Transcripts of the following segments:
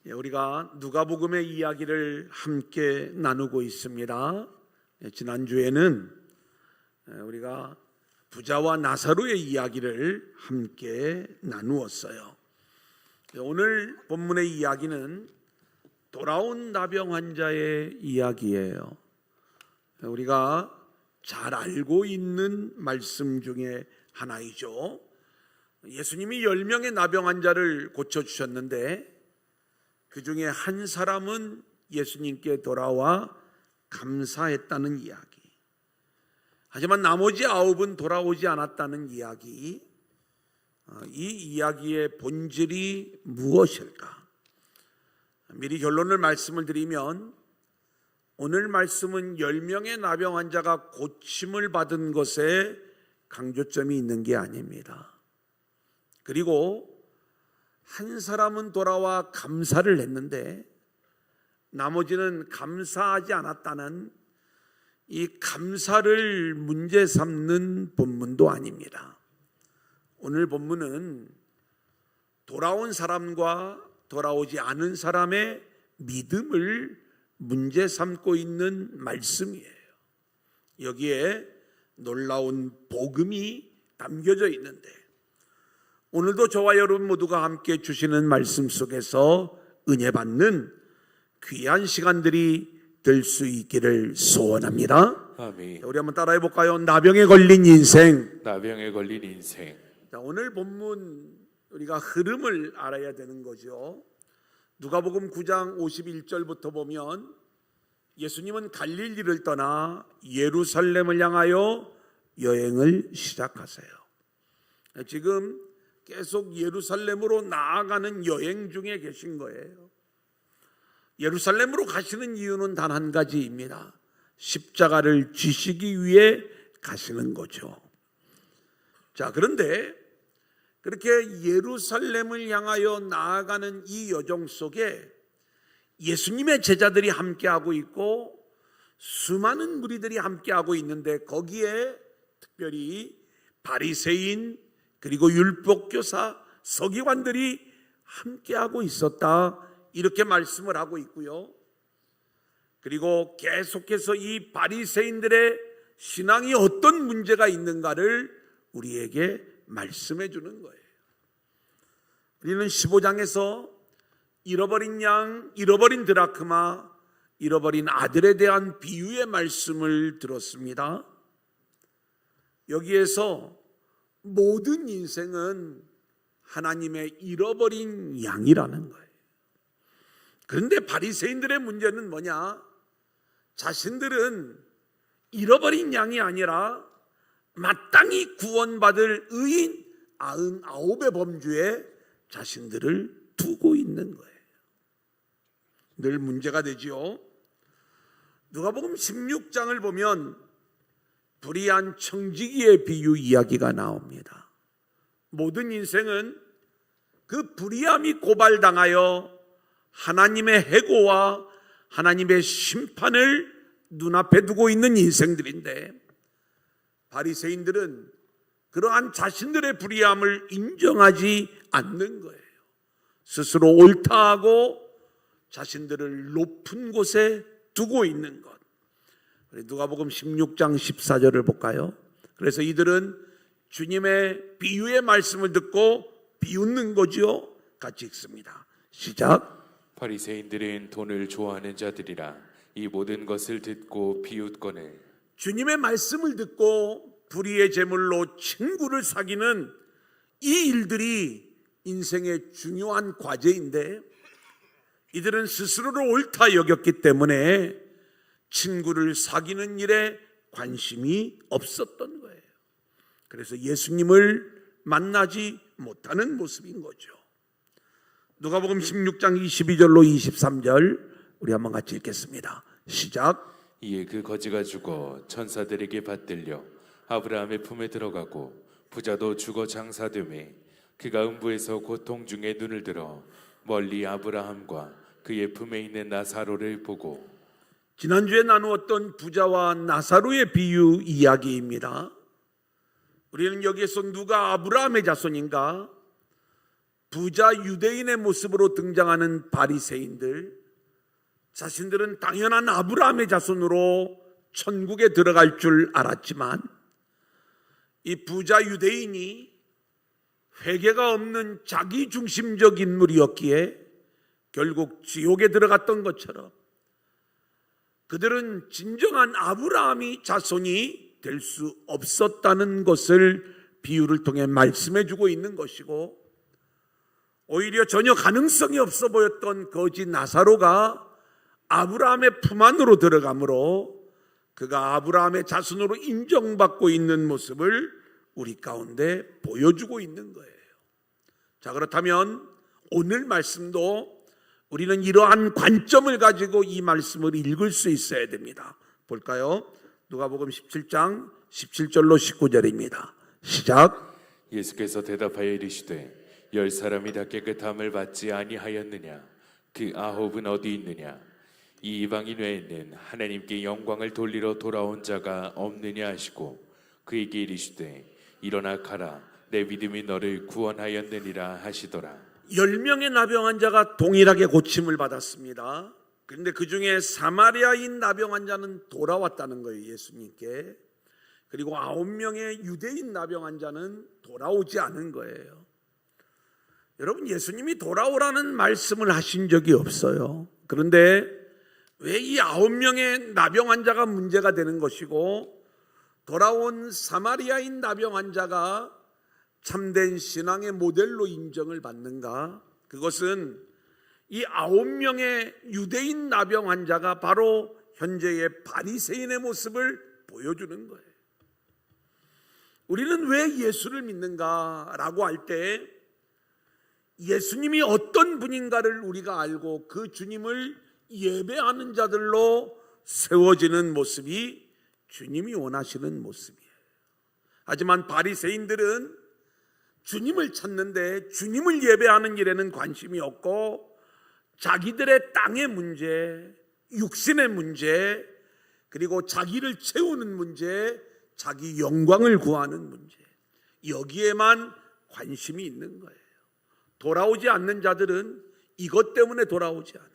우리가 누가복음의 이야기를 함께 나누고 있습니다. 지난주에는 우리가 부자와 나사로의 이야기를 함께 나누었어요. 오늘 본문의 이야기는 돌아온 나병 환자의 이야기예요. 우리가 잘 알고 있는 말씀 중에 하나이죠. 예수님이 10명의 나병 환자를 고쳐주셨는데 그 중에 한 사람은 예수님께 돌아와 감사했다는 이야기. 하지만 나머지 9은 돌아오지 않았다는 이야기. 이 이야기의 본질이 무엇일까? 미리 결론을 말씀을 드리면 오늘 말씀은 10명의 나병 환자가 고침을 받은 것에 강조점이 있는 게 아닙니다. 그리고 한 사람은 돌아와 감사를 했는데 나머지는 감사하지 않았다는 이 감사를 문제 삼는 본문도 아닙니다. 오늘 본문은 돌아온 사람과 돌아오지 않은 사람의 믿음을 문제 삼고 있는 말씀이에요. 여기에 놀라운 복음이 담겨져 있는데 오늘도 저와 여러분 모두가 함께 주시는 말씀 속에서 은혜 받는 귀한 시간들이 될 수 있기를 소원합니다. 아멘. 우리 한번 따라해 볼까요? 나병에 걸린 인생. 나병에 걸린 인생. 오늘 본문 우리가 흐름을 알아야 되는 거죠. 누가복음 9장 51절부터 보면 예수님은 갈릴리를 떠나 예루살렘을 향하여 여행을 시작하세요. 지금 계속 예루살렘으로 나아가는 여행 중에 계신 거예요. 예루살렘으로 가시는 이유는 단 한 가지입니다. 십자가를 지시기 위해 가시는 거죠. 자, 그런데 그렇게 예루살렘을 향하여 나아가는 이 여정 속에 예수님의 제자들이 함께하고 있고 수많은 무리들이 함께하고 있는데 거기에 특별히 바리새인 그리고 율법교사, 서기관들이 함께하고 있었다 이렇게 말씀을 하고 있고요. 그리고 계속해서 이 바리새인들의 신앙이 어떤 문제가 있는가를 우리에게 말씀해 주는 거예요. 우리는 15장에서 잃어버린 양, 잃어버린 드라크마, 잃어버린 아들에 대한 비유의 말씀을 들었습니다. 여기에서 모든 인생은 하나님의 잃어버린 양이라는 거예요. 그런데 바리새인들의 문제는 뭐냐? 자신들은 잃어버린 양이 아니라 마땅히 구원받을 의인 99의 범주에 자신들을 두고 있는 거예요. 늘 문제가 되지요. 누가복음 16장을 보면 불의한 청지기의 비유 이야기가 나옵니다. 모든 인생은 그 불의함이 고발당하여 하나님의 해고와 하나님의 심판을 눈앞에 두고 있는 인생들인데 바리새인들은 그러한 자신들의 불의함을 인정하지 않는 거예요. 스스로 옳다하고 자신들을 높은 곳에 두고 있는 것. 누가복음 16장 14절을 볼까요? 그래서 이들은 주님의 비유의 말씀을 듣고 비웃는 거죠. 같이 읽습니다. 시작. 바리새인들은 돈을 좋아하는 자들이라 이 모든 것을 듣고 비웃거늘. 주님의 말씀을 듣고 불의의 제물로 친구를 사귀는 이 일들이 인생의 중요한 과제인데 이들은 스스로를 옳다 여겼기 때문에 친구를 사귀는 일에 관심이 없었던 거예요. 그래서 예수님을 만나지 못하는 모습인 거죠. 누가복음 16장 22절로 23절 우리 한번 같이 읽겠습니다. 시작. 이에 그 거지가 죽어 천사들에게 받들려 아브라함의 품에 들어가고 부자도 죽어 장사되매 그가 음부에서 고통 중에 눈을 들어 멀리 아브라함과 그의 품에 있는 나사로를 보고. 지난주에 나누었던 부자와 나사로의 비유 이야기입니다. 우리는 여기에서 누가 아브라함의 자손인가? 부자 유대인의 모습으로 등장하는 바리새인들, 자신들은 당연한 아브라함의 자손으로 천국에 들어갈 줄 알았지만 이 부자 유대인이 회개가 없는 자기중심적 인물이었기에 결국 지옥에 들어갔던 것처럼 그들은 진정한 아브라함이 자손이 될 수 없었다는 것을 비유를 통해 말씀해 주고 있는 것이고, 오히려 전혀 가능성이 없어 보였던 거지 나사로가 아브라함의 품 안으로 들어가므로 그가 아브라함의 자손으로 인정받고 있는 모습을 우리 가운데 보여주고 있는 거예요. 자, 그렇다면 오늘 말씀도 우리는 이러한 관점을 가지고 이 말씀을 읽을 수 있어야 됩니다. 볼까요? 누가복음 17장 17절로 19절입니다. 시작. 예수께서 대답하여 이르시되 10사람이 다 깨끗함을 받지 아니하였느냐? 그 9은 어디 있느냐? 이 이방인 외에는 하나님께 영광을 돌리러 돌아온 자가 없느냐 하시고 그에게 이르시되 일어나 가라, 내 믿음이 너를 구원하였느니라 하시더라. 10명의 나병 환자가 동일하게 고침을 받았습니다. 그런데 그 중에 사마리아인 나병 환자는 돌아왔다는 거예요, 예수님께. 그리고 9명의 유대인 나병 환자는 돌아오지 않은 거예요. 여러분, 예수님이 돌아오라는 말씀을 하신 적이 없어요. 그런데 왜 이 9명의 나병 환자가 문제가 되는 것이고 돌아온 사마리아인 나병 환자가 참된 신앙의 모델로 인정을 받는가? 그것은 이 9명의 유대인 나병 환자가 바로 현재의 바리새인의 모습을 보여주는 거예요. 우리는 왜 예수를 믿는가라고 할 때 예수님이 어떤 분인가를 우리가 알고 그 주님을 예배하는 자들로 세워지는 모습이 주님이 원하시는 모습이에요. 하지만 바리새인들은 주님을 찾는데 주님을 예배하는 일에는 관심이 없고 자기들의 땅의 문제, 육신의 문제, 그리고 자기를 채우는 문제, 자기 영광을 구하는 문제, 여기에만 관심이 있는 거예요. 돌아오지 않는 자들은 이것 때문에 돌아오지 않아요.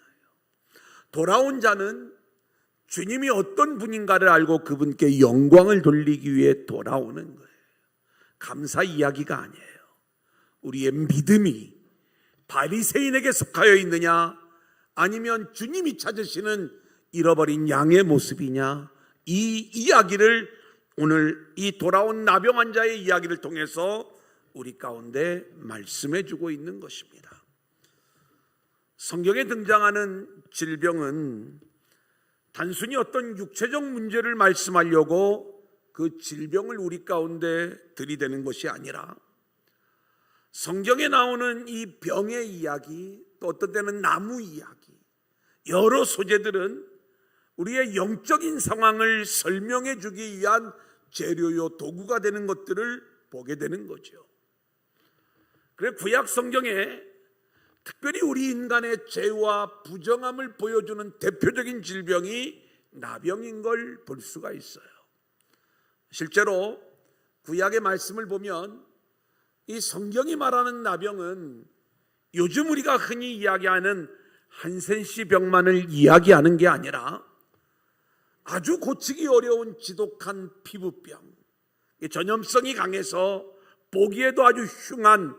돌아온 자는 주님이 어떤 분인가를 알고 그분께 영광을 돌리기 위해 돌아오는 거예요. 감사 이야기가 아니에요. 우리의 믿음이 바리새인에게 속하여 있느냐, 아니면 주님이 찾으시는 잃어버린 양의 모습이냐, 이 이야기를 오늘 이 돌아온 나병 환자의 이야기를 통해서 우리 가운데 말씀해 주고 있는 것입니다. 성경에 등장하는 질병은 단순히 어떤 육체적 문제를 말씀하려고 그 질병을 우리 가운데 들이대는 것이 아니라 성경에 나오는 이 병의 이야기, 또 어떤 때는 나무 이야기, 여러 소재들은 우리의 영적인 상황을 설명해 주기 위한 재료요 도구가 되는 것들을 보게 되는 거죠. 그래 구약 성경에 특별히 우리 인간의 죄와 부정함을 보여주는 대표적인 질병이 나병인 걸 볼 수가 있어요. 실제로 구약의 말씀을 보면 이 성경이 말하는 나병은 요즘 우리가 흔히 이야기하는 한센시 병만을 이야기하는 게 아니라 아주 고치기 어려운 지독한 피부병, 전염성이 강해서 보기에도 아주 흉한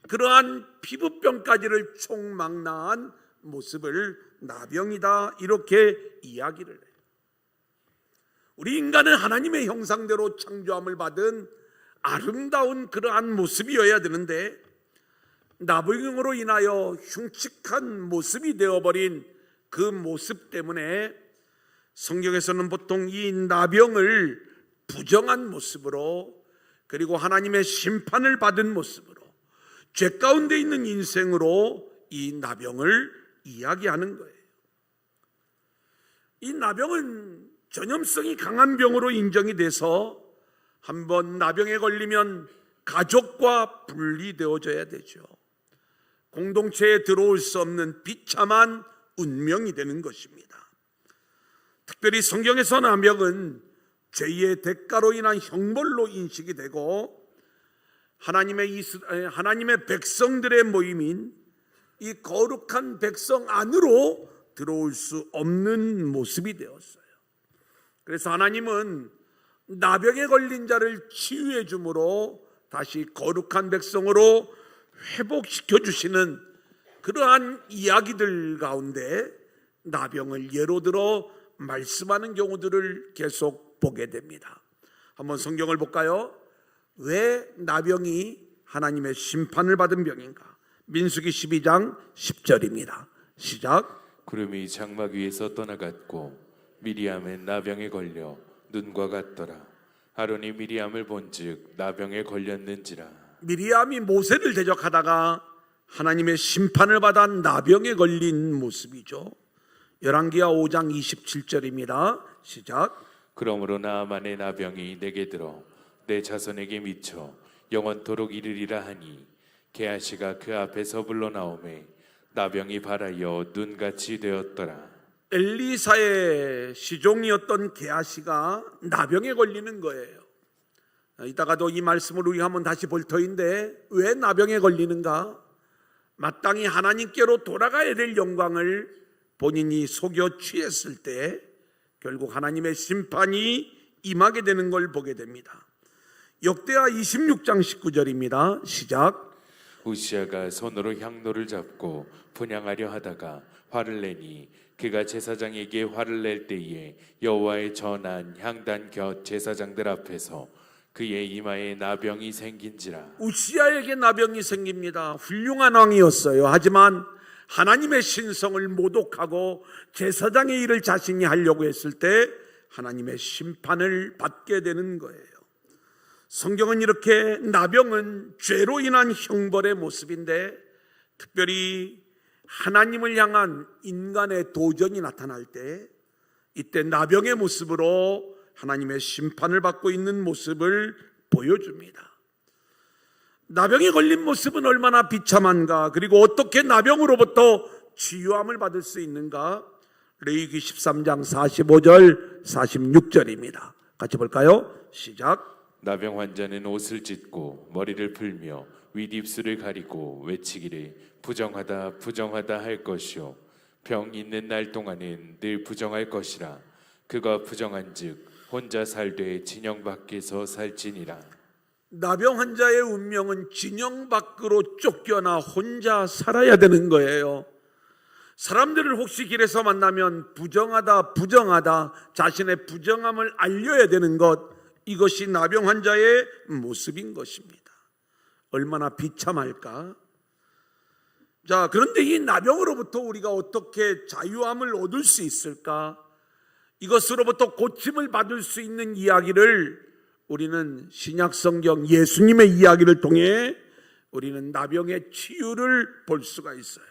그러한 피부병까지를 총망라한 모습을 나병이다, 이렇게 이야기를 해요. 우리 인간은 하나님의 형상대로 창조함을 받은 아름다운 그러한 모습이어야 되는데 나병으로 인하여 흉측한 모습이 되어버린 그 모습 때문에 성경에서는 보통 이 나병을 부정한 모습으로, 그리고 하나님의 심판을 받은 모습으로, 죄 가운데 있는 인생으로 이 나병을 이야기하는 거예요. 이 나병은 전염성이 강한 병으로 인정이 돼서 한번 나병에 걸리면 가족과 분리되어져야 되죠. 공동체에 들어올 수 없는 비참한 운명이 되는 것입니다. 특별히 성경에서 나병은 죄의 대가로 인한 형벌로 인식이 되고 하나님의 백성들의 모임인 이 거룩한 백성 안으로 들어올 수 없는 모습이 되었어요. 그래서 하나님은 나병에 걸린 자를 치유해 주므로 다시 거룩한 백성으로 회복시켜 주시는 그러한 이야기들 가운데 나병을 예로 들어 말씀하는 경우들을 계속 보게 됩니다. 한번 성경을 볼까요? 왜 나병이 하나님의 심판을 받은 병인가? 민수기 12장 10절입니다. 시작. 구름이 장막 위에서 떠나갔고 미리암은 나병에 걸려 눈과 같더라. 아론이 미리암을 본즉 나병에 걸렸는지라. 미리암이 모세를 대적하다가 하나님의 심판을 받아 나병에 걸린 모습이죠. 열왕기하 5장 27절입니다. 시작. 그러므로 나아만의 나병이 내게 들어 내 자손에게 미쳐 영원토록 이르리라 하니 게하시가 그 앞에서 불러나오매 나병이 발하여 눈같이 되었더라. 엘리사의 시종이었던 게하시가 나병에 걸리는 거예요. 이따가도 이 말씀을 우리가 한번 다시 볼 터인데 왜 나병에 걸리는가? 마땅히 하나님께로 돌아가야 될 영광을 본인이 속여 취했을 때 결국 하나님의 심판이 임하게 되는 걸 보게 됩니다. 역대하 26장 19절입니다. 시작. 우시아가 손으로 향로를 잡고 분향하려 하다가 화를 내니 그가 제사장에게 화를 낼 때에 여호와의 전한 향단 곁 제사장들 앞에서 그의 이마에 나병이 생긴지라. 우시아에게 나병이 생깁니다. 훌륭한 왕이었어요. 하지만 하나님의 신성을 모독하고 제사장의 일을 자신이 하려고 했을 때 하나님의 심판을 받게 되는 거예요. 성경은 이렇게 나병은 죄로 인한 형벌의 모습인데 특별히 하나님을 향한 인간의 도전이 나타날 때 이때 나병의 모습으로 하나님의 심판을 받고 있는 모습을 보여줍니다. 나병에 걸린 모습은 얼마나 비참한가, 그리고 어떻게 나병으로부터 치유함을 받을 수 있는가? 레위기 13장 45절 46절입니다. 같이 볼까요? 시작. 나병 환자는 옷을 찢고 머리를 풀며 윗입술을 가리고 외치기를 부정하다 부정하다 할 것이요 병 있는 날 동안은 늘 부정할 것이라. 그가 부정한즉 혼자 살되 진영 밖에서 살지니라. 나병 환자의 운명은 진영 밖으로 쫓겨나 혼자 살아야 되는 거예요. 사람들을 혹시 길에서 만나면 부정하다 부정하다 자신의 부정함을 알려야 되는 것, 이것이 나병 환자의 모습인 것입니다. 얼마나 비참할까? 자, 그런데 이 나병으로부터 우리가 어떻게 자유함을 얻을 수 있을까? 이것으로부터 고침을 받을 수 있는 이야기를 우리는 신약 성경 예수님의 이야기를 통해 우리는 나병의 치유를 볼 수가 있어요.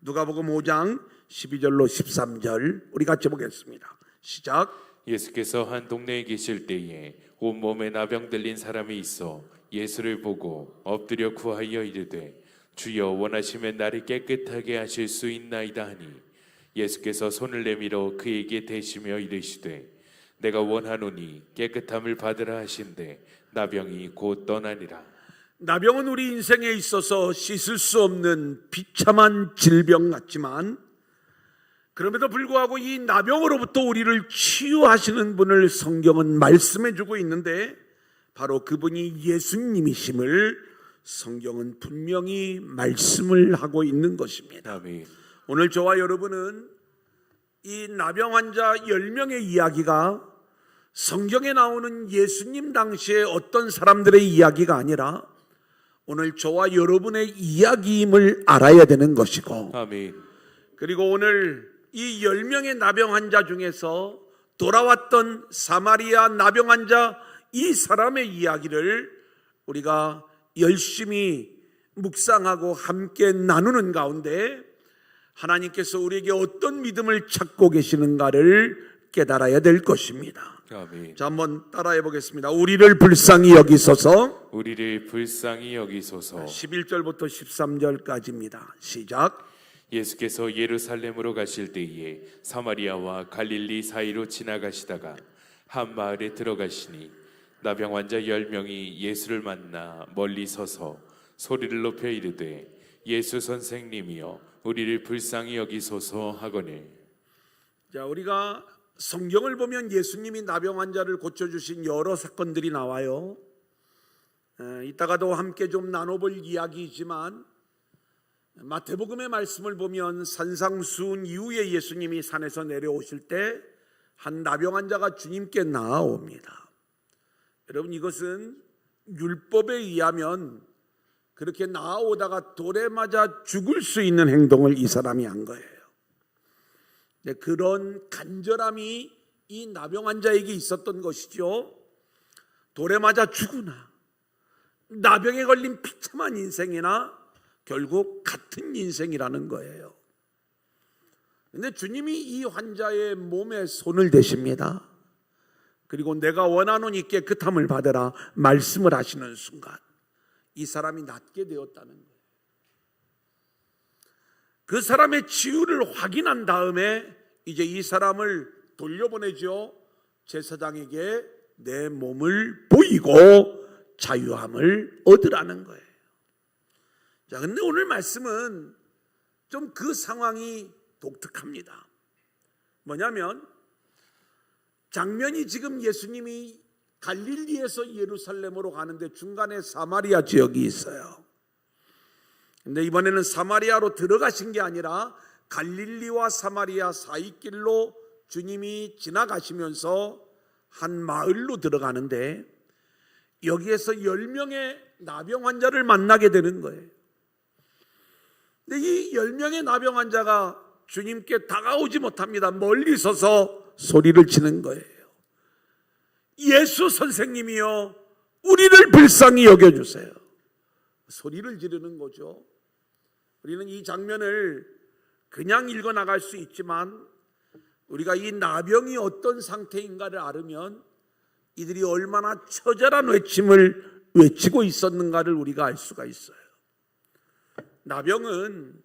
누가복음 5장 12절로 13절 우리 같이 보겠습니다. 시작. 예수께서 한 동네에 계실 때에 온몸에 나병 들린 사람이 있어 예수를 보고 엎드려 구하여 이르되 주여 원하시면 나를 깨끗하게 하실 수 있나이다 하니 예수께서 손을 내밀어 그에게 대시며 이르시되 내가 원하노니 깨끗함을 받으라 하신대 나병이 곧 떠나니라. 나병은 우리 인생에 있어서 씻을 수 없는 비참한 질병 같지만 그럼에도 불구하고 이 나병으로부터 우리를 치유하시는 분을 성경은 말씀해 주고 있는데 바로 그분이 예수님이심을 성경은 분명히 말씀을 하고 있는 것입니다. 아멘. 오늘 저와 여러분은 이 나병 환자 10명의 이야기가 성경에 나오는 예수님 당시에 어떤 사람들의 이야기가 아니라 오늘 저와 여러분의 이야기임을 알아야 되는 것이고, 아멘. 그리고 오늘 이 10명의 나병 환자 중에서 돌아왔던 사마리아 나병 환자 이 사람의 이야기를 우리가 열심히 묵상하고 함께 나누는 가운데 하나님께서 우리에게 어떤 믿음을 찾고 계시는가를 깨달아야 될 것입니다. 아멘. 자, 한번 따라해 보겠습니다. 우리를 불쌍히 여기소서. 우리를 불쌍히 여기소서. 11절부터 13절까지입니다. 시작. 예수께서 예루살렘으로 가실 때에 사마리아와 갈릴리 사이로 지나가시다가 한 마을에 들어가시니 나병 환자 10명이 예수를 만나 멀리 서서 소리를 높여 이르되 예수 선생님이여 우리를 불쌍히 여기소서 하거늘. 자, 우리가 성경을 보면 예수님이 나병 환자를 고쳐주신 여러 사건들이 나와요. 이따가도 함께 좀 나눠볼 이야기이지만 마태복음의 말씀을 보면 산상수훈 이후에 예수님이 산에서 내려오실 때 한 나병 환자가 주님께 나아옵니다. 여러분, 이것은 율법에 의하면 그렇게 나아오다가 돌에 맞아 죽을 수 있는 행동을 이 사람이 한 거예요. 그런 간절함이 이 나병 환자에게 있었던 것이죠. 돌에 맞아 죽으나 나병에 걸린 비참한 인생이나 결국 같은 인생이라는 거예요. 그런데 주님이 이 환자의 몸에 손을 대십니다. 그리고 내가 원하노니 깨끗함을 받으라 말씀을 하시는 순간 이 사람이 낫게 되었다는 거예요. 그 사람의 치유를 확인한 다음에 이제 이 사람을 돌려보내죠. 제사장에게 내 몸을 보이고 자유함을 얻으라는 거예요. 자, 근데 오늘 말씀은 좀 그 상황이 독특합니다. 뭐냐면 장면이 지금 예수님이 갈릴리에서 예루살렘으로 가는데 중간에 사마리아 지역이 있어요. 근데 이번에는 사마리아로 들어가신 게 아니라 갈릴리와 사마리아 사이길로 주님이 지나가시면서 한 마을로 들어가는데 여기에서 10명의 나병 환자를 만나게 되는 거예요. 근데 이 10명의 나병 환자가 주님께 다가오지 못합니다. 멀리 서서 소리를 치는 거예요. 예수 선생님이여 우리를 불쌍히 여겨주세요. 소리를 지르는 거죠. 우리는 이 장면을 그냥 읽어 나갈 수 있지만 우리가 이 나병이 어떤 상태인가를 알으면 이들이 얼마나 처절한 외침을 외치고 있었는가를 우리가 알 수가 있어요. 나병은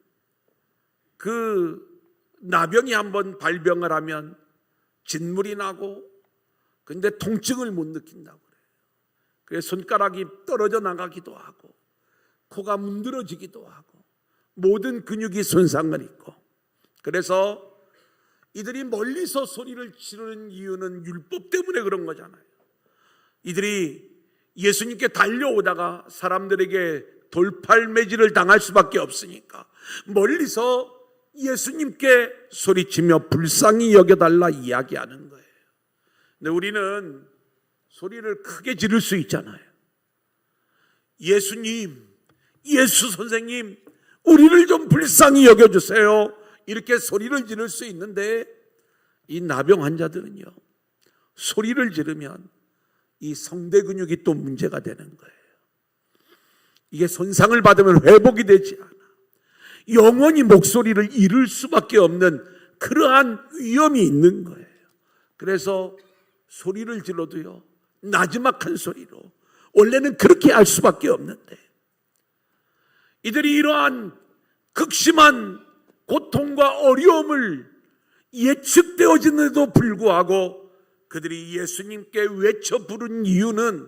나병이 한번 발병을 하면 진물이 나고 근데 통증을 못 느낀다고 그래요. 그래서 손가락이 떨어져 나가기도 하고 코가 문드러지기도 하고 모든 근육이 손상을 입고 그래서 이들이 멀리서 소리를 지르는 이유는 율법 때문에 그런 거잖아요. 이들이 예수님께 달려오다가 사람들에게 돌팔매질을 당할 수밖에 없으니까 멀리서 예수님께 소리치며 불쌍히 여겨달라 이야기하는 거예요. 근데 우리는 소리를 크게 지를 수 있잖아요. 예수님, 예수 선생님, 우리를 좀 불쌍히 여겨주세요. 이렇게 소리를 지를 수 있는데 이 나병 환자들은요, 소리를 지르면 이 성대 근육이 또 문제가 되는 거예요. 이게 손상을 받으면 회복이 되지 않아. 영원히 목소리를 잃을 수밖에 없는 그러한 위험이 있는 거예요. 그래서 소리를 질러도요, 나지막한 소리로 원래는 그렇게 할 수밖에 없는데 이들이 이러한 극심한 고통과 어려움을 예측되어지는데도 불구하고 그들이 예수님께 외쳐 부른 이유는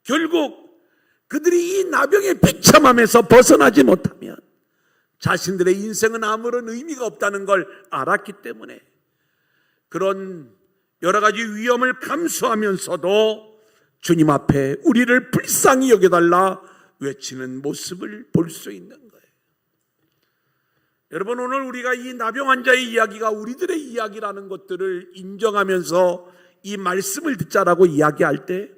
결국 그들이 이 나병의 비참함에서 벗어나지 못하면 자신들의 인생은 아무런 의미가 없다는 걸 알았기 때문에 그런 여러 가지 위험을 감수하면서도 주님 앞에 우리를 불쌍히 여겨달라 외치는 모습을 볼 수 있는 거예요. 여러분, 오늘 우리가 이 나병 환자의 이야기가 우리들의 이야기라는 것들을 인정하면서 이 말씀을 듣자라고 이야기할 때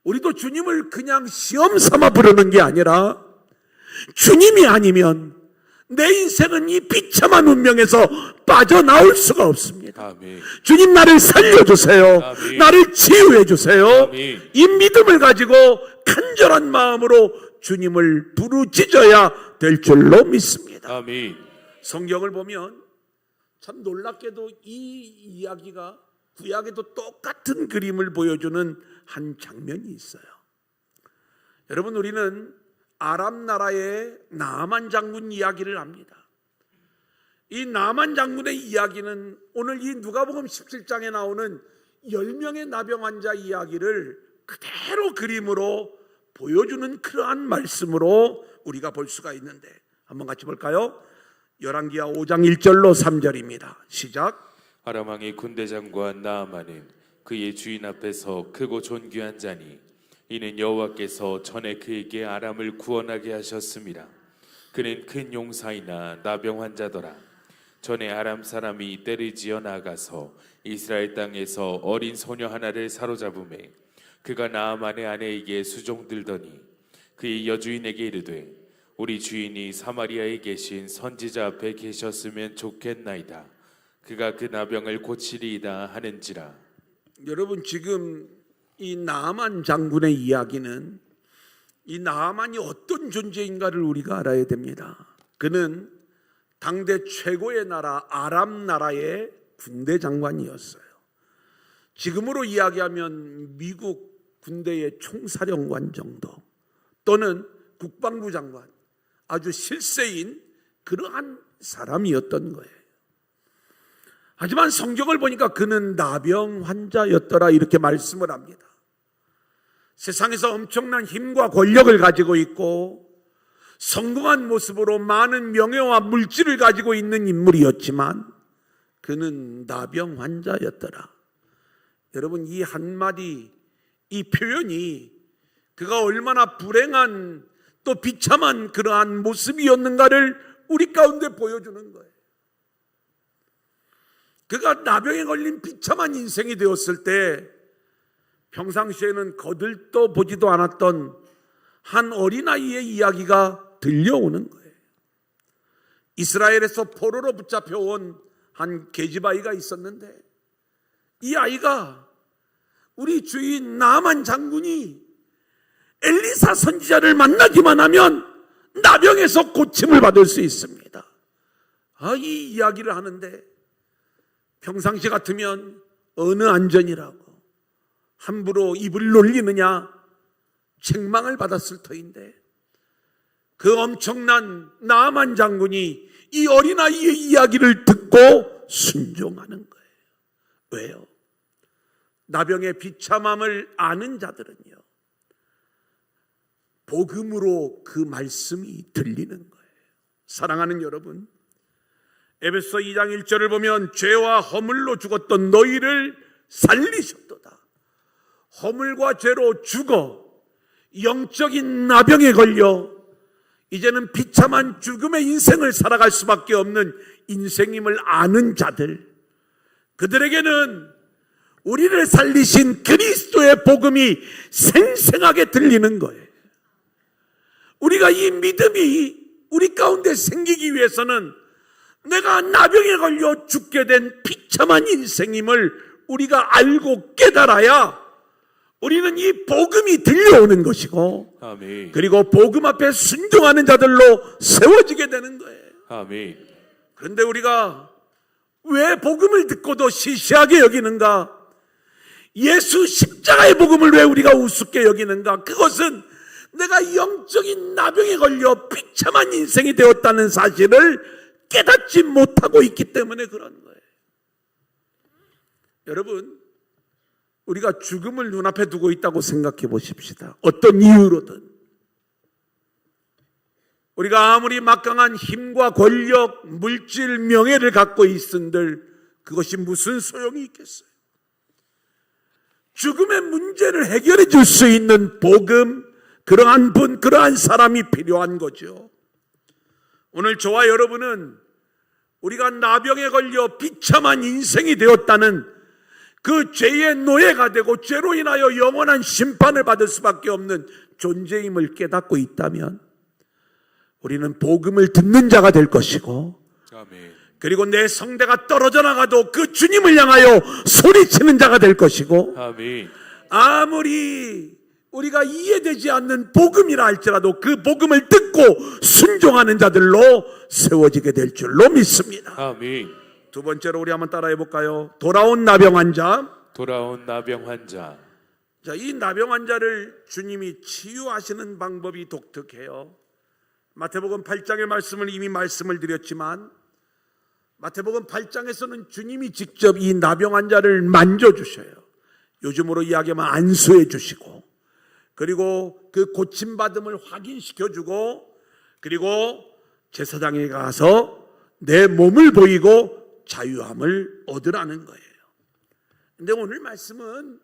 우리도 주님을 그냥 시험 삼아 부르는 게 아니라 주님이 아니면 내 인생은 이 비참한 운명에서 빠져나올 수가 없습니다. 아멘. 주님, 나를 살려주세요. 아멘. 나를 치유해 주세요. 아멘. 이 믿음을 가지고 간절한 마음으로 주님을 부르짖어야 될 줄로 믿습니다. 아멘. 성경을 보면 참 놀랍게도 이 이야기가 구약에도 똑같은 그림을 보여주는 한 장면이 있어요. 여러분, 우리는 아람 나라의 나아만 장군 이야기를 합니다. 이 나아만 장군의 이야기는 오늘 이 누가복음 17장에 나오는 10명의 나병 환자 이야기를 그대로 그림으로 보여주는 그러한 말씀으로 우리가 볼 수가 있는데, 한번 같이 볼까요? 열왕기하 5장 1절로 3절입니다. 시작. 아람 왕의 군대 장관 나아만은 그의 주인 앞에서 크고 존귀한 자니 이는 여호와께서 전에 그에게 아람을 구원하게 하셨습니다. 그는 큰 용사이나 나병 환자더라. 전에 아람 사람이 떼를 지어 나가서 이스라엘 땅에서 어린 소녀 하나를 사로잡음에 그가 나아만의 아내에게 수종들더니 그의 여주인에게 이르되 우리 주인이 사마리아에 계신 선지자 앞에 계셨으면 좋겠나이다. 그가 그 나병을 고치리이다 하는지라. 여러분, 지금 이 나아만 장군의 이야기는 이 나아만이 어떤 존재인가를 우리가 알아야 됩니다. 그는 당대 최고의 나라 아람 나라의 군대 장관이었어요. 지금으로 이야기하면 미국 군대의 총사령관 정도 또는 국방부 장관, 아주 실세인 그러한 사람이었던 거예요. 하지만 성경을 보니까 그는 나병 환자였더라 이렇게 말씀을 합니다. 세상에서 엄청난 힘과 권력을 가지고 있고 성공한 모습으로 많은 명예와 물질을 가지고 있는 인물이었지만 그는 나병 환자였더라. 여러분, 이 한마디, 이 표현이 그가 얼마나 불행한 또 비참한 그러한 모습이었는가를 우리 가운데 보여주는 거예요. 그가 나병에 걸린 비참한 인생이 되었을 때 평상시에는 거들떠 보지도 않았던 한 어린아이의 이야기가 들려오는 거예요. 이스라엘에서 포로로 붙잡혀온 한 계집아이가 있었는데 이 아이가 우리 주인 나아만 장군이 엘리사 선지자를 만나기만 하면 나병에서 고침을 받을 수 있습니다. 이 이야기를 하는데 평상시 같으면 어느 안전이라고 함부로 입을 놀리느냐 책망을 받았을 터인데 그 엄청난 나아만 장군이 이 어린아이의 이야기를 듣고 순종하는 거예요. 왜요? 나병의 비참함을 아는 자들은요, 복음으로 그 말씀이 들리는 거예요. 사랑하는 여러분, 에베소 2장 1절을 보면 죄와 허물로 죽었던 너희를 살리셨도다. 허물과 죄로 죽어 영적인 나병에 걸려 이제는 비참한 죽음의 인생을 살아갈 수밖에 없는 인생임을 아는 자들, 그들에게는 우리를 살리신 그리스도의 복음이 생생하게 들리는 거예요. 우리가 이 믿음이 우리 가운데 생기기 위해서는 내가 나병에 걸려 죽게 된 비참한 인생임을 우리가 알고 깨달아야 우리는 이 복음이 들려오는 것이고, 아멘. 그리고 복음 앞에 순종하는 자들로 세워지게 되는 거예요. 아멘. 그런데 우리가 왜 복음을 듣고도 시시하게 여기는가? 예수 십자가의 복음을 왜 우리가 우습게 여기는가? 그것은 내가 영적인 나병에 걸려 비참한 인생이 되었다는 사실을 깨닫지 못하고 있기 때문에 그런 거예요. 여러분, 우리가 죽음을 눈앞에 두고 있다고 생각해 보십시다. 어떤 이유로든. 우리가 아무리 막강한 힘과 권력, 물질, 명예를 갖고 있은들 그것이 무슨 소용이 있겠어요? 죽음의 문제를 해결해 줄 수 있는 복음, 그러한 분, 그러한 사람이 필요한 거죠. 오늘 저와 여러분은 우리가 나병에 걸려 비참한 인생이 되었다는 그 죄의 노예가 되고 죄로 인하여 영원한 심판을 받을 수밖에 없는 존재임을 깨닫고 있다면 우리는 복음을 듣는 자가 될 것이고, 아멘. 그리고 내 성대가 떨어져 나가도 그 주님을 향하여 소리치는 자가 될 것이고, 아멘. 아무리 우리가 이해되지 않는 복음이라 할지라도 그 복음을 듣고 순종하는 자들로 세워지게 될 줄로 믿습니다. 아멘. 두 번째로 우리 한번 따라해 볼까요? 돌아온 나병 환자. 돌아온 나병 환자. 자, 이 나병 환자를 주님이 치유하시는 방법이 독특해요. 마태복음 8장의 말씀을 이미 말씀을 드렸지만 마태복음 8장에서는 주님이 직접 이 나병 환자를 만져주셔요. 요즘으로 이야기하면 안수해 주시고, 그리고 그 고침받음을 확인시켜주고, 그리고 제사장에 가서 내 몸을 보이고 자유함을 얻으라는 거예요. 근데 오늘 말씀은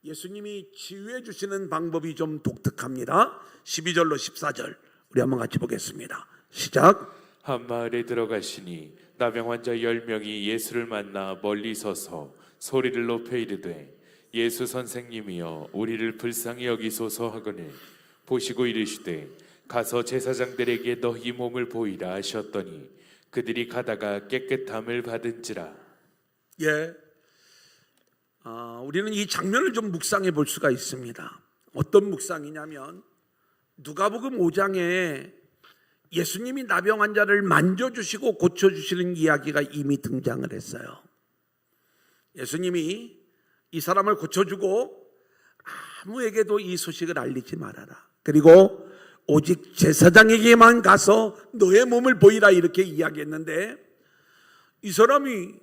예수님이 치유해 주시는 방법이 좀 독특합니다. 12절로 14절 우리 한번 같이 보겠습니다. 시작. 한 마을에 들어가시니 나병 환자 10명이 예수를 만나 멀리 서서 소리를 높여 이르되 예수 선생님이여 우리를 불쌍히 여기소서 하거늘 보시고 이르시되 가서 제사장들에게 너희 몸을 보이라 하셨더니 그들이 가다가 깨끗함을 받은지라. 예, 우리는 이 장면을 좀 묵상해 볼 수가 있습니다. 어떤 묵상이냐면 누가복음 5장에 예수님이 나병 환자를 만져주시고 고쳐주시는 이야기가 이미 등장을 했어요. 예수님이 이 사람을 고쳐주고 아무에게도 이 소식을 알리지 말아라. 그리고 오직 제사장에게만 가서 너의 몸을 보이라 이렇게 이야기했는데, 이 사람이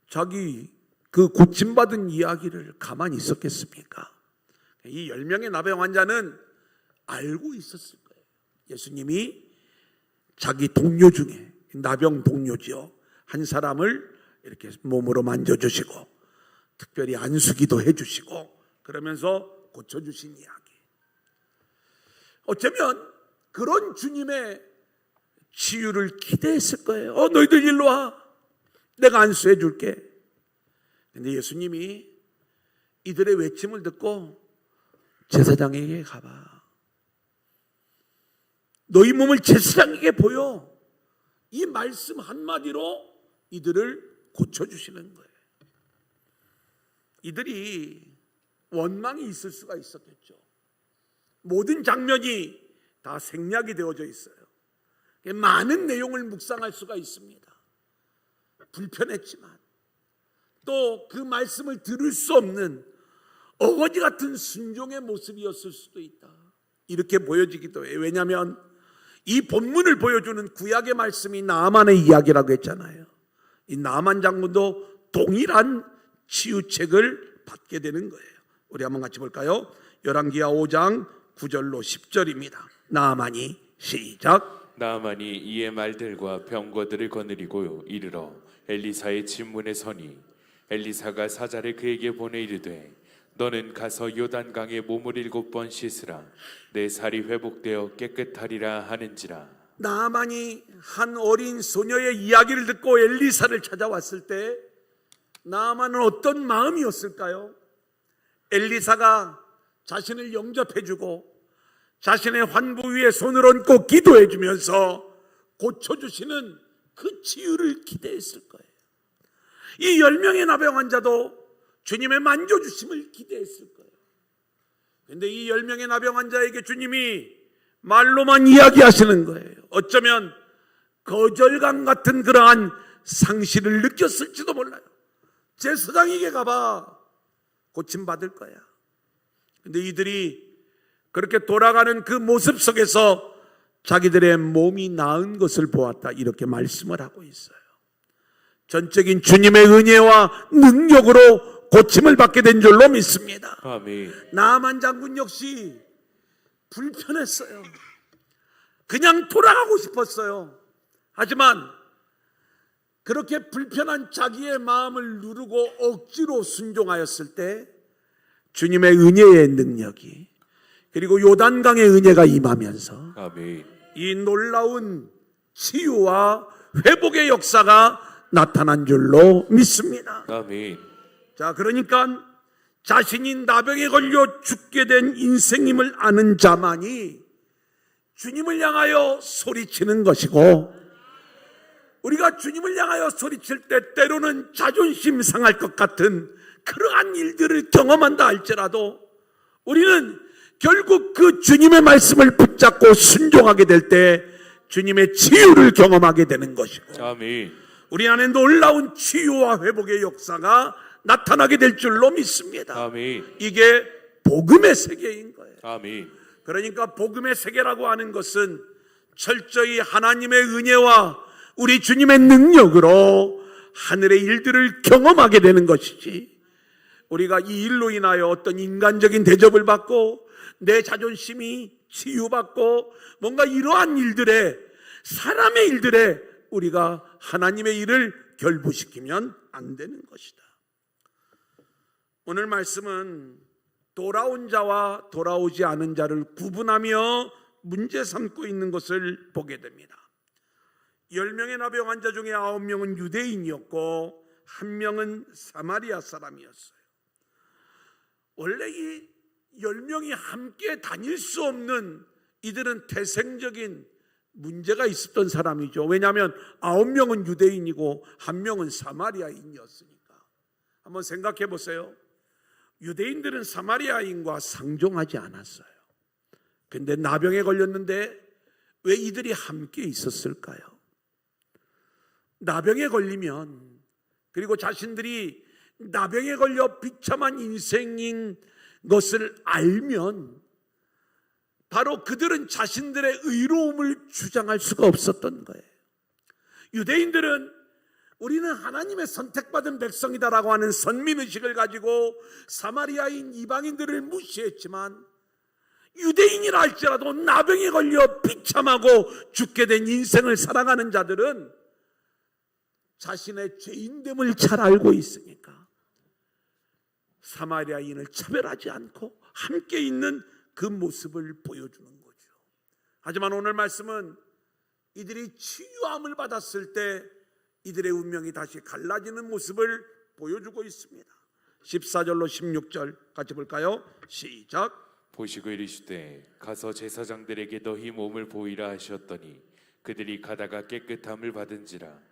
자기 그 고침받은 이야기를 가만히 있었겠습니까? 이 10명의 나병 환자는 알고 있었을 거예요. 예수님이 자기 동료 중에, 나병 동료지요, 한 사람을 이렇게 몸으로 만져주시고 특별히 안수기도 해주시고 그러면서 고쳐주신 이야기. 어쩌면 그런 주님의 치유를 기대했을 거예요. 너희들 일로 와, 내가 안수해 줄게. 근데 예수님이 이들의 외침을 듣고 제사장에게 가봐, 너희 몸을 제사장에게 보여, 이 말씀 한마디로 이들을 고쳐주시는 거예요. 이들이 원망이 있을 수가 있었겠죠. 모든 장면이 다 생략이 되어져 있어요. 많은 내용을 묵상할 수가 있습니다. 불편했지만 또 그 말씀을 들을 수 없는 어거지 같은 순종의 모습이었을 수도 있다, 이렇게 보여지기도 해요. 왜냐하면 이 본문을 보여주는 구약의 말씀이 나아만의 이야기라고 했잖아요. 이 나아만 장군도 동일한 치유책을 받게 되는 거예요. 우리 한번 같이 볼까요? 열왕기하 5장 9절로 10절입니다. 나아만이, 시작. 나아만이 이의 말들과 병거들을 거느리고 이르러 엘리사의 집문에 서니 엘리사가 사자를 그에게 보내 이르되 너는 가서 요단강에 몸을 7번 씻으라 내 살이 회복되어 깨끗하리라 하는지라. 나아만이 한 어린 소녀의 이야기를 듣고 엘리사를 찾아왔을 때 나아만은 어떤 마음이었을까요? 엘리사가 자신을 영접해주고 자신의 환부 위에 손을 얹고 기도해주면서 고쳐주시는 그 치유를 기대했을 거예요. 이 10명의 나병 환자도 주님의 만져주심을 기대했을 거예요. 그런데 이 10명의 나병 환자에게 주님이 말로만 이야기하시는 거예요. 어쩌면 거절감 같은 그러한 상실을 느꼈을지도 몰라요. 제사장에게 가봐, 고침받을 거야. 그런데 이들이 그렇게 돌아가는 그 모습 속에서 자기들의 몸이 나은 것을 보았다, 이렇게 말씀을 하고 있어요. 전적인 주님의 은혜와 능력으로 고침을 받게 된 줄로 믿습니다. 아멘. 나아만 장군 역시 불편했어요. 그냥 돌아가고 싶었어요. 하지만 그렇게 불편한 자기의 마음을 누르고 억지로 순종하였을 때 주님의 은혜의 능력이, 그리고 요단강의 은혜가 임하면서 아멘. 이 놀라운 치유와 회복의 역사가 나타난 줄로 믿습니다. 아멘. 자, 그러니까 자신이 나병에 걸려 죽게 된 인생임을 아는 자만이 주님을 향하여 소리치는 것이고, 우리가 주님을 향하여 소리칠 때 때로는 자존심 상할 것 같은 그러한 일들을 경험한다 할지라도 우리는 결국 그 주님의 말씀을 붙잡고 순종하게 될 때 주님의 치유를 경험하게 되는 것이고, 아멘. 우리 안에 놀라운 치유와 회복의 역사가 나타나게 될 줄로 믿습니다. 아멘. 이게 복음의 세계인 거예요. 아멘. 그러니까 복음의 세계라고 하는 것은 철저히 하나님의 은혜와 우리 주님의 능력으로 하늘의 일들을 경험하게 되는 것이지, 우리가 이 일로 인하여 어떤 인간적인 대접을 받고 내 자존심이 치유받고 뭔가 이러한 일들에, 사람의 일들에 우리가 하나님의 일을 결부시키면 안 되는 것이다. 오늘 말씀은 돌아온 자와 돌아오지 않은 자를 구분하며 문제 삼고 있는 것을 보게 됩니다. 10명의 나병 환자 중에 9명은 유대인이었고 1명은 사마리아 사람이었어요. 원래 이 10명이 함께 다닐 수 없는, 이들은 태생적인 문제가 있었던 사람이죠. 왜냐하면 9명은 유대인이고 1명은 사마리아인이었으니까. 한번 생각해 보세요. 유대인들은 사마리아인과 상종하지 않았어요. 근데 나병에 걸렸는데 왜 이들이 함께 있었을까요? 나병에 걸리면, 그리고 자신들이 나병에 걸려 비참한 인생인 것을 알면 바로 그들은 자신들의 의로움을 주장할 수가 없었던 거예요. 유대인들은 우리는 하나님의 선택받은 백성이다라고 하는 선민의식을 가지고 사마리아인 이방인들을 무시했지만, 유대인이라 할지라도 나병에 걸려 비참하고 죽게 된 인생을 살아가는 자들은 자신의 죄인됨을 잘 알고 있으니까 사마리아인을 차별하지 않고 함께 있는 그 모습을 보여주는 거죠. 하지만 오늘 말씀은 이들이 치유함을 받았을 때 이들의 운명이 다시 갈라지는 모습을 보여주고 있습니다. 14절로 16절 같이 볼까요? 시작. 보시고 이르시되 가서 제사장들에게 너희 몸을 보이라 하셨더니 그들이 가다가 깨끗함을 받은지라.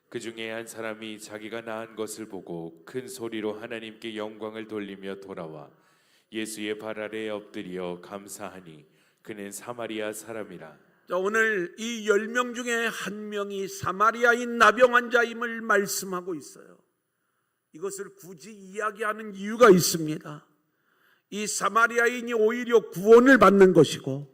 그 중에 한 사람이 자기가 나은 것을 보고 큰 소리로 하나님께 영광을 돌리며 돌아와 예수의 발 아래에 엎드려 감사하니 그는 사마리아 사람이라. 자, 오늘 이 10명 중에 1명이 사마리아인 나병 환자임을 말씀하고 있어요. 이것을 굳이 이야기하는 이유가 있습니다. 이 사마리아인이 오히려 구원을 받는 것이고,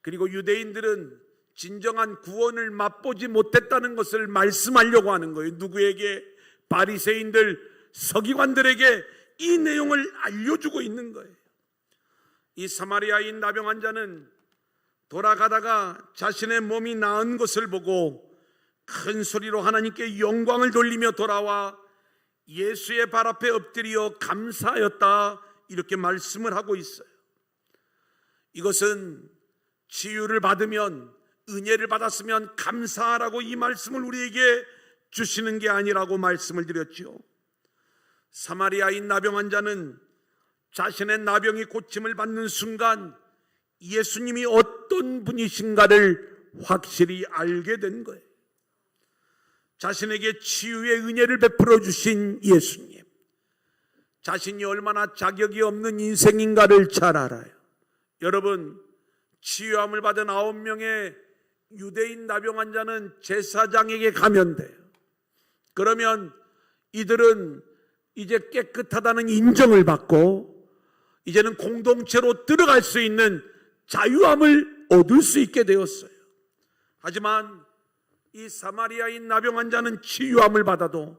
그리고 유대인들은 진정한 구원을 맛보지 못했다는 것을 말씀하려고 하는 거예요. 누구에게? 바리새인들, 서기관들에게 이 내용을 알려주고 있는 거예요. 이 사마리아인 나병 환자는 돌아가다가 자신의 몸이 나은 것을 보고 큰 소리로 하나님께 영광을 돌리며 돌아와 예수의 발 앞에 엎드려 감사하였다, 이렇게 말씀을 하고 있어요. 이것은 치유를 받으면, 은혜를 받았으면 감사하라고 이 말씀을 우리에게 주시는 게 아니라고 말씀을 드렸지요. 사마리아인 나병 환자는 자신의 나병이 고침을 받는 순간 예수님이 어떤 분이신가를 확실히 알게 된 거예요. 자신에게 치유의 은혜를 베풀어 주신 예수님, 자신이 얼마나 자격이 없는 인생인가를 잘 알아요. 여러분, 치유함을 받은 9명의 유대인 나병 환자는 제사장에게 가면 돼요. 그러면 이들은 이제 깨끗하다는 인정을 받고 이제는 공동체로 들어갈 수 있는 자유함을 얻을 수 있게 되었어요. 하지만 이 사마리아인 나병 환자는 치유함을 받아도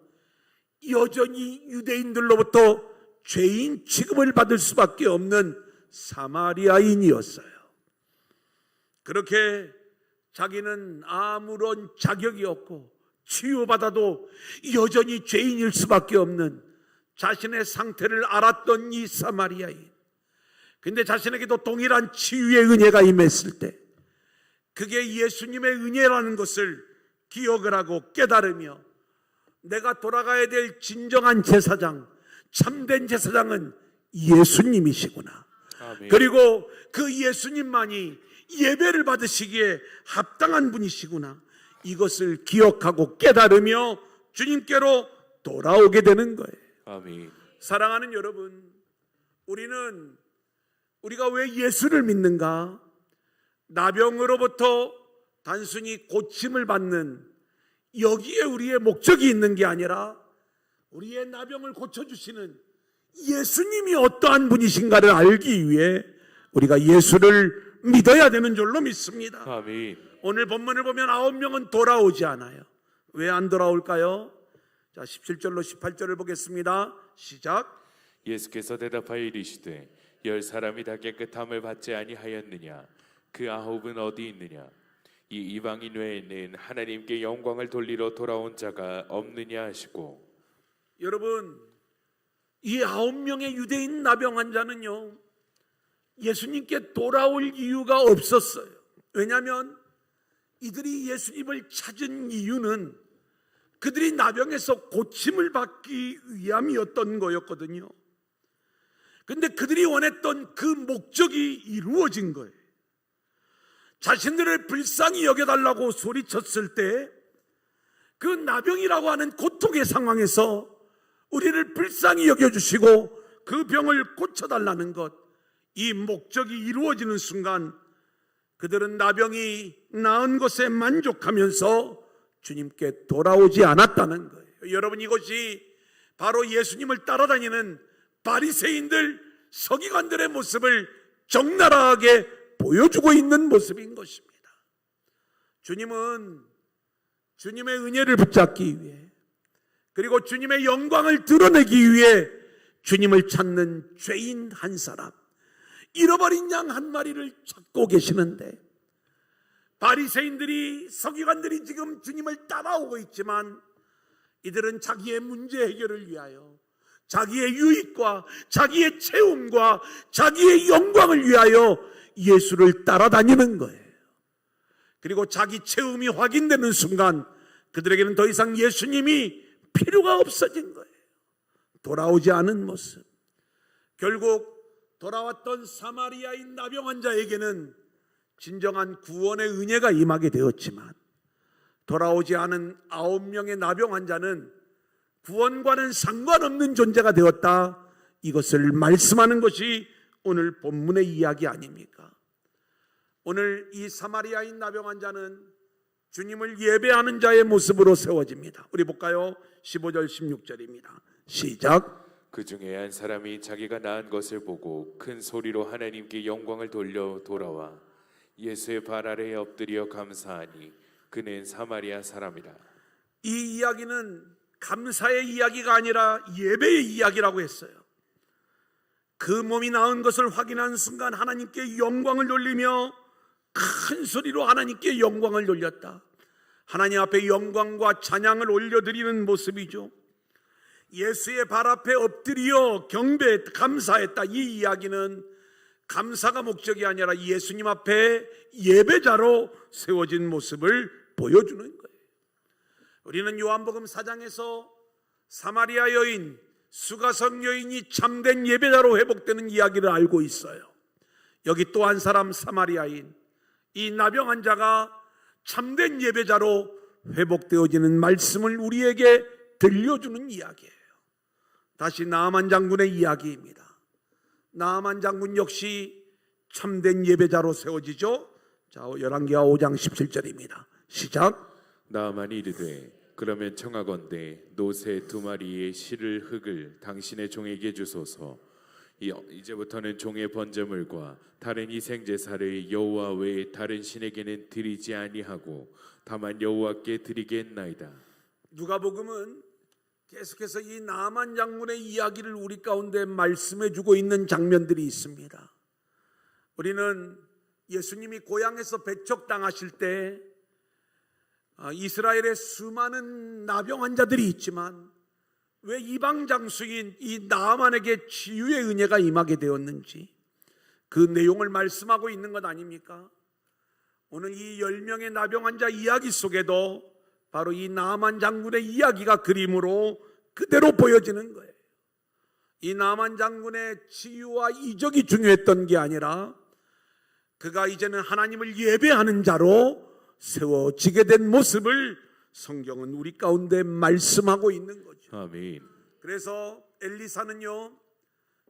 여전히 유대인들로부터 죄인 취급을 받을 수밖에 없는 사마리아인이었어요. 그렇게 자기는 아무런 자격이 없고 치유받아도 여전히 죄인일 수밖에 없는 자신의 상태를 알았던 이 사마리아인, 근데 자신에게도 동일한 치유의 은혜가 임했을 때 그게 예수님의 은혜라는 것을 기억을 하고 깨달으며, 내가 돌아가야 될 진정한 제사장, 참된 제사장은 예수님이시구나. 아멘. 그리고 그 예수님만이 예배를 받으시기에 합당한 분이시구나, 이것을 기억하고 깨달으며 주님께로 돌아오게 되는 거예요. 아멘. 사랑하는 여러분, 우리가 왜 예수를 믿는가? 나병으로부터 단순히 고침을 받는, 여기에 우리의 목적이 있는 게 아니라 우리의 나병을 고쳐주시는 예수님이 어떠한 분이신가를 알기 위해 우리가 예수를 믿어야 되는 줄로 믿습니다. 아멘. 오늘 본문을 보면 9명은 돌아오지 않아요. 왜 안 돌아올까요? 자, 17절로 18절을 보겠습니다. 시작. 예수께서 대답하여 이르시되 10사람이 다 깨끗함을 받지 아니하였느냐? 그 9은 어디 있느냐? 이 이방인 외에는 하나님께 영광을 돌리러 돌아온 자가 없느냐 하시고. 여러분, 이 9명의 유대인 나병 환자는요, 예수님께 돌아올 이유가 없었어요. 왜냐하면 이들이 예수님을 찾은 이유는 그들이 나병에서 고침을 받기 위함이었던 거였거든요. 근데 그들이 원했던 그 목적이 이루어진 거예요. 자신들을 불쌍히 여겨달라고 소리쳤을 때 그 나병이라고 하는 고통의 상황에서 우리를 불쌍히 여겨주시고 그 병을 고쳐달라는 것, 이 목적이 이루어지는 순간 그들은 나병이 나은 것에 만족하면서 주님께 돌아오지 않았다는 거예요. 여러분, 이것이 바로 예수님을 따라다니는 바리새인들, 서기관들의 모습을 적나라하게 보여주고 있는 모습인 것입니다. 주님은 주님의 은혜를 붙잡기 위해, 그리고 주님의 영광을 드러내기 위해 주님을 찾는 죄인 한 사람, 잃어버린 양 한 마리를 찾고 계시는데, 바리새인들이, 서기관들이 지금 주님을 따라오고 있지만 이들은 자기의 문제 해결을 위하여, 자기의 유익과 자기의 채움과 자기의 영광을 위하여 예수를 따라다니는 거예요. 그리고 자기 채움이 확인되는 순간 그들에게는 더 이상 예수님이 필요가 없어진 거예요. 돌아오지 않은 모습. 결국 돌아왔던 사마리아인 나병 환자에게는 진정한 구원의 은혜가 임하게 되었지만, 돌아오지 않은 9명의 나병 환자는 구원과는 상관없는 존재가 되었다. 이것을 말씀하는 것이 오늘 본문의 이야기 아닙니까? 오늘 이 사마리아인 나병 환자는 주님을 예배하는 자의 모습으로 세워집니다. 우리 볼까요? 15절 16절입니다. 시작. 그 중에 한 사람이 자기가 낳은 것을 보고 큰 소리로 하나님께 영광을 돌려 돌아와 예수의 발 아래에 엎드려 감사하니 그는 사마리아 사람이라. 이 이야기는 감사의 이야기가 아니라 예배의 이야기라고 했어요. 그 몸이 나은 것을 확인한 순간 하나님께 영광을 돌리며 큰 소리로 하나님께 영광을 돌렸다. 하나님 앞에 영광과 찬양을 올려드리는 모습이죠. 예수의 발 앞에 엎드려 경배했다, 감사했다. 이 이야기는 감사가 목적이 아니라 예수님 앞에 예배자로 세워진 모습을 보여주는 거예요. 우리는 요한복음 4장에서 사마리아 여인, 수가성 여인이 참된 예배자로 회복되는 이야기를 알고 있어요. 여기 또 한 사람 사마리아인, 이 나병 환자가 참된 예배자로 회복되어지는 말씀을 우리에게 들려주는 이야기예요. 다시 나아만 장군의 이야기입니다. 나아만 장군 역시 참된 예배자로 세워지죠. 자, 열왕기하 5장 17절입니다. 시작. 나아만이 이르되 그러면 청하건대 노새 2마리의 실을 흙을 당신의 종에게 주소서. 이제부터는 종의 번제물과 다른 희생제사를 여호와 외에 다른 신에게는 드리지 아니하고 다만 여호와께 드리겠나이다. 누가복음은 계속해서 이 나아만 장군의 이야기를 우리 가운데 말씀해주고 있는 장면들이 있습니다. 우리는 예수님이 고향에서 배척당하실 때 이스라엘에 수많은 나병 환자들이 있지만 왜 이방 장수인 이 나아만에게 치유의 은혜가 임하게 되었는지 그 내용을 말씀하고 있는 것 아닙니까? 오늘 이 10명의 나병 환자 이야기 속에도 바로 이 나아만 장군의 이야기가 그림으로 그대로 보여지는 거예요. 이 나아만 장군의 치유와 이적이 중요했던 게 아니라 그가 이제는 하나님을 예배하는 자로 세워지게 된 모습을 성경은 우리 가운데 말씀하고 있는 거죠. 아멘. 그래서 엘리사는요,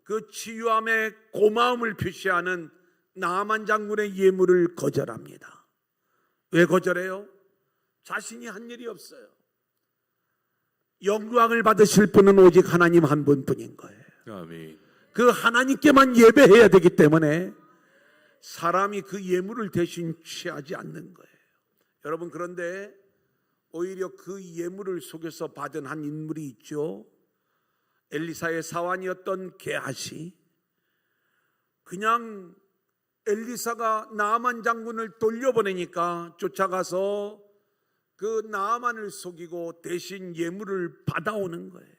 그 치유함의 고마움을 표시하는 나아만 장군의 예물을 거절합니다. 왜 거절해요? 자신이 한 일이 없어요. 영광을 받으실 분은 오직 하나님 한 분뿐인 거예요. 아멘. 그 하나님께만 예배해야 되기 때문에 사람이 그 예물을 대신 취하지 않는 거예요. 여러분, 그런데 오히려 그 예물을 속여서 받은 한 인물이 있죠. 엘리사의 사환이었던 게하시, 그냥 엘리사가 나아만 장군을 돌려보내니까 쫓아가서 그 나아만을 속이고 대신 예물을 받아오는 거예요.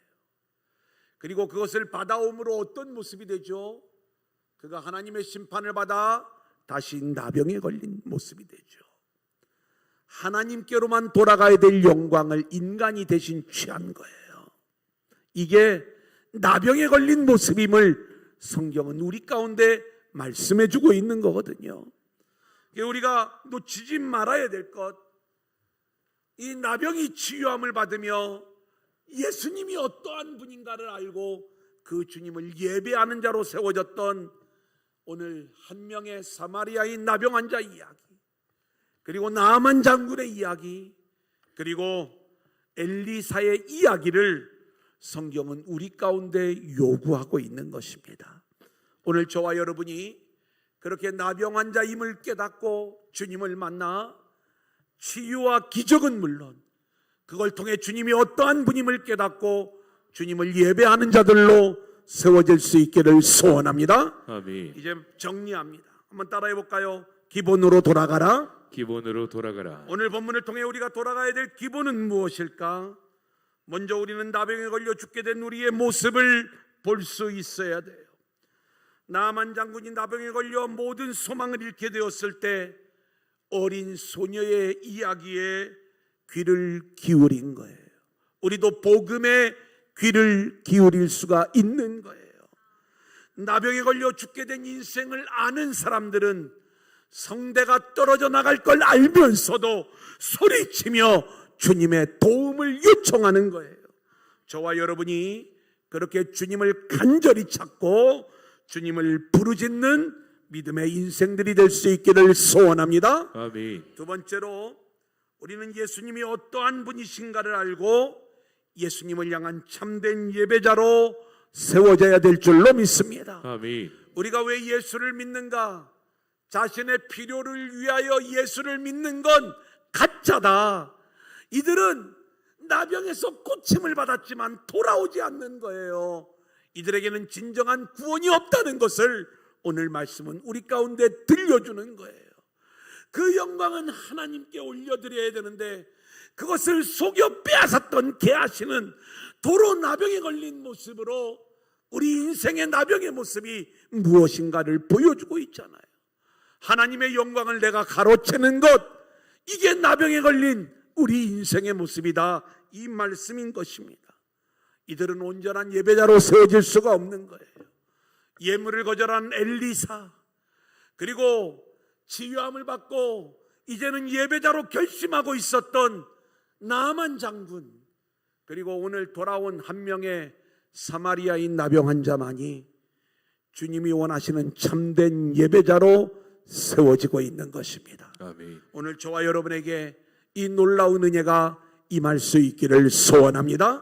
그리고 그것을 받아옴으로 어떤 모습이 되죠? 그가 하나님의 심판을 받아 다시 나병에 걸린 모습이 되죠. 하나님께로만 돌아가야 될 영광을 인간이 대신 취한 거예요. 이게 나병에 걸린 모습임을 성경은 우리 가운데 말씀해 주고 있는 거거든요. 우리가 놓치지 말아야 될 것, 이 나병이 치유함을 받으며 예수님이 어떠한 분인가를 알고 그 주님을 예배하는 자로 세워졌던 오늘 한 명의 사마리아인 나병 환자 이야기, 그리고 나아만 장군의 이야기, 그리고 엘리사의 이야기를 성경은 우리 가운데 요구하고 있는 것입니다. 오늘 저와 여러분이 그렇게 나병 환자임을 깨닫고 주님을 만나 치유와 기적은 물론 그걸 통해 주님이 어떠한 분임을 깨닫고 주님을 예배하는 자들로 세워질 수 있기를 소원합니다. 아멘. 이제 정리합니다. 한번 따라해 볼까요? 기본으로 돌아가라. 기본으로 돌아가라. 오늘 본문을 통해 우리가 돌아가야 될 기본은 무엇일까? 먼저 우리는 나병에 걸려 죽게 된 우리의 모습을 볼 수 있어야 돼요. 나아만 장군이 나병에 걸려 모든 소망을 잃게 되었을 때 어린 소녀의 이야기에 귀를 기울인 거예요. 우리도 복음에 귀를 기울일 수가 있는 거예요. 나병에 걸려 죽게 된 인생을 아는 사람들은 성대가 떨어져 나갈 걸 알면서도 소리치며 주님의 도움을 요청하는 거예요. 저와 여러분이 그렇게 주님을 간절히 찾고 주님을 부르짖는 믿음의 인생들이 될 수 있기를 소원합니다. 아멘. 두 번째로 우리는 예수님이 어떠한 분이신가를 알고 예수님을 향한 참된 예배자로 세워져야 될 줄로 믿습니다. 아멘. 우리가 왜 예수를 믿는가? 자신의 필요를 위하여 예수를 믿는 건 가짜다. 이들은 나병에서 고침을 받았지만 돌아오지 않는 거예요. 이들에게는 진정한 구원이 없다는 것을 오늘 말씀은 우리 가운데 들려주는 거예요. 그 영광은 하나님께 올려드려야 되는데 그것을 속여 빼앗았던 게하시는 도로 나병에 걸린 모습으로 우리 인생의 나병의 모습이 무엇인가를 보여주고 있잖아요. 하나님의 영광을 내가 가로채는 것, 이게 나병에 걸린 우리 인생의 모습이다, 이 말씀인 것입니다. 이들은 온전한 예배자로 세워질 수가 없는 거예요. 예물을 거절한 엘리사, 그리고 치유함을 받고 이제는 예배자로 결심하고 있었던 나아만 장군, 그리고 오늘 돌아온 한 명의 사마리아인 나병 환자만이 주님이 원하시는 참된 예배자로 세워지고 있는 것입니다. 아멘. 오늘 저와 여러분에게 이 놀라운 은혜가 임할 수 있기를 소원합니다.